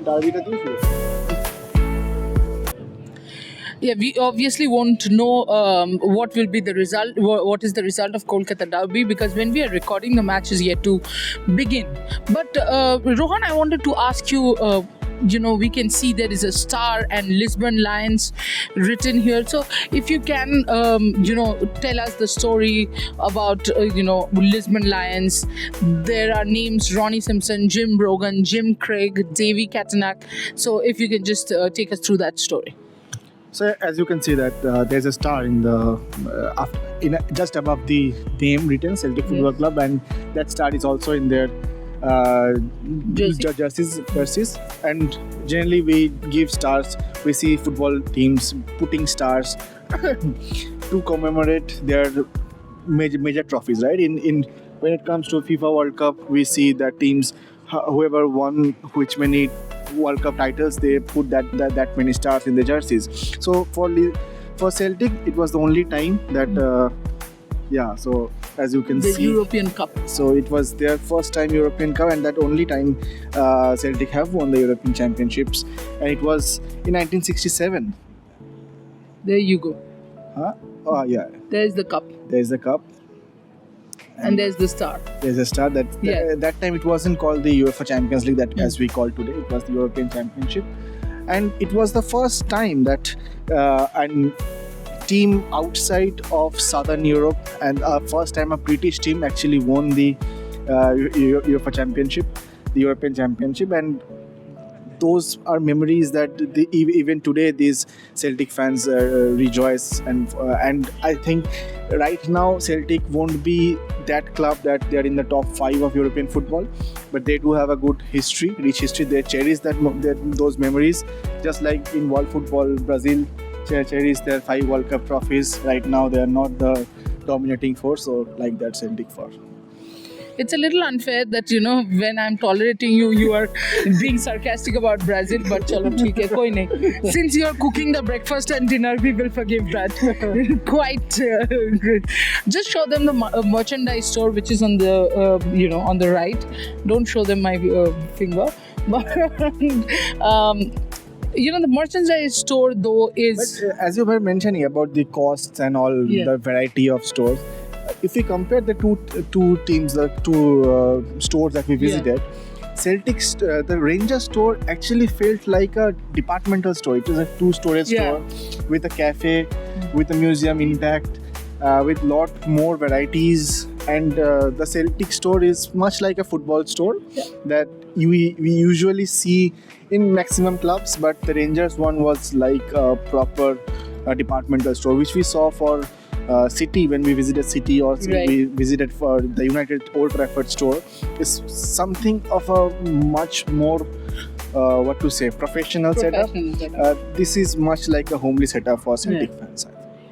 প্রথমে ডার্বিটা দিয়ে শুরু। Yeah, we obviously won't know what will be the result, what is the result of Kolkata Derby, because when we are recording, the match is yet to begin. But Rohan, I wanted to ask you, we can see there is a star and Lisbon Lions written here. So if you can, tell us the story about, Lisbon Lions. There are names Ronnie Simpson, Jim Brogan, Jim Craig, Davy Katanak. So if you can just take us through that story. So as you can see that there's a star in the just above the name written Celtic Football Club, and that star is also in their jerseys. And generally we give stars. We see football teams putting stars to commemorate their major trophies, right? In when it comes to FIFA World Cup, we see that teams whoever won which many World Cup titles, they put that many stars in the jerseys. So for Celtic, it was the only time that so as you can see, the European Cup. So it was their first time European Cup, and that only time Celtic have won the European Championships, and it was in 1967. There you go. Oh yeah. There's the cup. There's the cup. And there's the star. There's a star. That time it wasn't called the UEFA Champions League as we call today. It was the European Championship, and it was the first time that a team outside of Southern Europe and first time a British team actually won the UEFA Championship, the European Championship, and those are memories that even today these Celtic fans rejoice, and I think right now Celtic won't be that club that they are in the top 5 of European football, but they do have a good history, rich history. They cherish those memories, just like in world football, Brazil cherish their 5 World Cup trophies. Right now they are not the dominating force, so like that Celtic for. It's a little unfair that, when I'm tolerating you, you are being sarcastic about Brazil, but chalo theek hai, koi nahi. Since you're cooking the breakfast and dinner, we will forgive that. Quite good. Just show them the merchandise store, which is on the, on the right. Don't show them my finger. But, the merchandise store though is... But, as you were mentioning about the costs and all, the variety of stores, if we compare the two teams, the two stores that we visited, Celtic's the Rangers store actually felt like a departmental store. It was a 2-storey store with a cafe, with a museum intact, with lot more varieties. And the Celtic store is much like a football store that we usually see in maximum clubs, but the Rangers one was like a proper departmental store, which we saw for City when we visited City, or we visited for the United Old Trafford store. Is something of a much more professional setup. This is much like a homely setup for Celtic fans.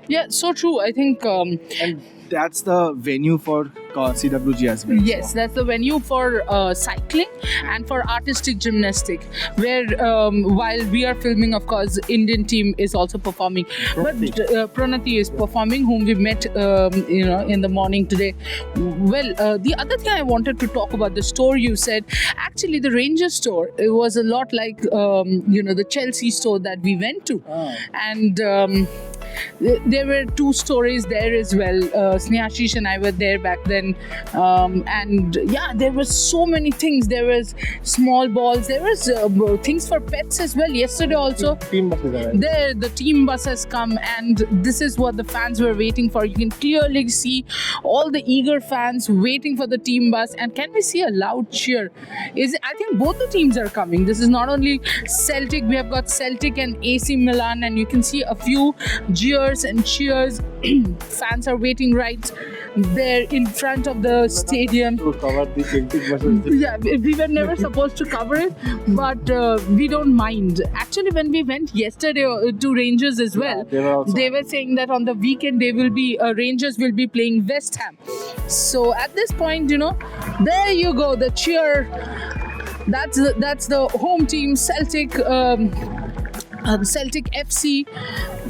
Yeah, so true. I think and that's the venue for CWG as well. Yes, that's the venue for cycling and for artistic gymnastic, where while we are filming, of course, Indian team is also performing. But Pranati is performing, whom we met, in the morning today. Well, the other thing I wanted to talk about, the store you said, actually the Rangers store, it was a lot like, the Chelsea store that we went to. And there were 2 stories there as well. Snehashish and I were there back then. And there were so many things. There was small balls. There was things for pets as well. Yesterday also, Team buses are the team bus has come, and this is what the fans were waiting for. You can clearly see all the eager fans waiting for the team bus. And can we see a loud cheer? I think both the teams are coming. This is not only Celtic. We have got Celtic and AC Milan, and you can see a few jeers and cheers. Fans are waiting right there in front of the stadium. To cover the Celtic buses. Yeah, we were never supposed to cover it, but we don't mind. Actually, when we went yesterday to Rangers as well, they were saying that on the weekend Rangers will be playing West Ham. So at this point, there you go, the cheer. That's the home team, Celtic FC.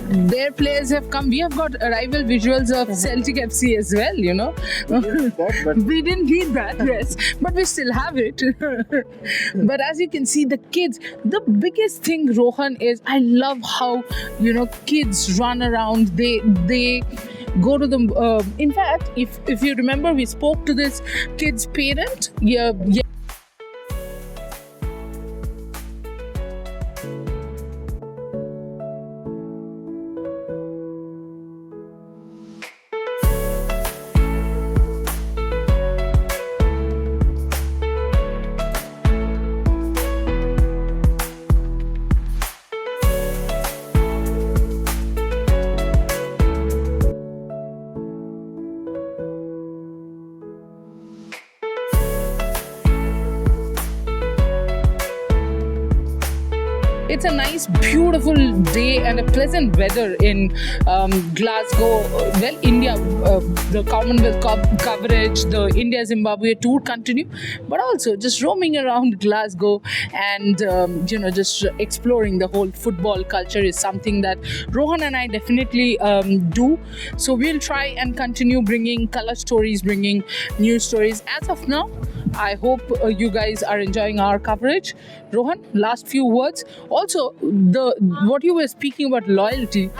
their players have come. We have got arrival visuals of Celtic FC as well, you know. We didn't need that, yes, but we still have it. But as you can see, the kids, the biggest thing, Rohan, is I love how, you know, kids run around. They go to the. In fact, if you remember, we spoke to this kid's parent. Yeah. It's a nice, beautiful day and a pleasant weather in Glasgow. Well, India, the Commonwealth coverage, the India-Zimbabwe tour continue, but also just roaming around Glasgow and, just exploring the whole football culture is something that Rohan and I definitely do. So we'll try and continue bringing color stories, bringing news stories. As of now, I hope you guys are enjoying our coverage. Rohan, last few words. Also, what you were speaking about loyalty,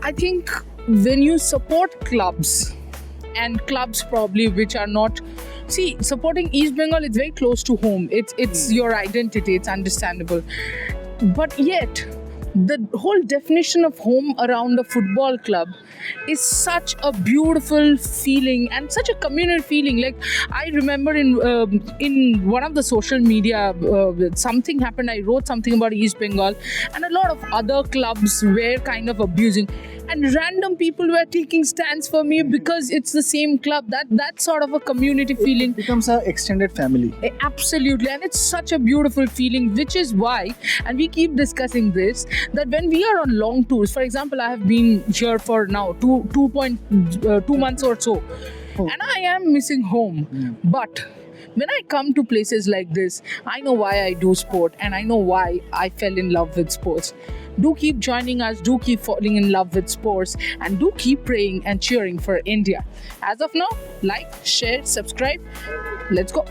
I think when you support clubs and clubs probably which are not, see, supporting East Bengal, it's very close to home. It's your identity. It's understandable. But yet, the whole definition of home around a football club is such a beautiful feeling and such a communal feeling. Like, I remember in one of the social media, something happened. I wrote something about East Bengal, and a lot of other clubs were kind of abusing, and random people were taking stands for me because it's the same club. That sort of a community feeling. It becomes an extended family. Absolutely, and it's such a beautiful feeling, which is why, and we keep discussing this, that when we are on long tours, for example, I have been here for now 2 months or so, and I am missing home. But when I come to places like this, I know why I do sport, and I know why I fell in love with sports. Do keep joining us, do keep falling in love with sports, and do keep praying and cheering for India. As of now, like, share, subscribe. Let's go.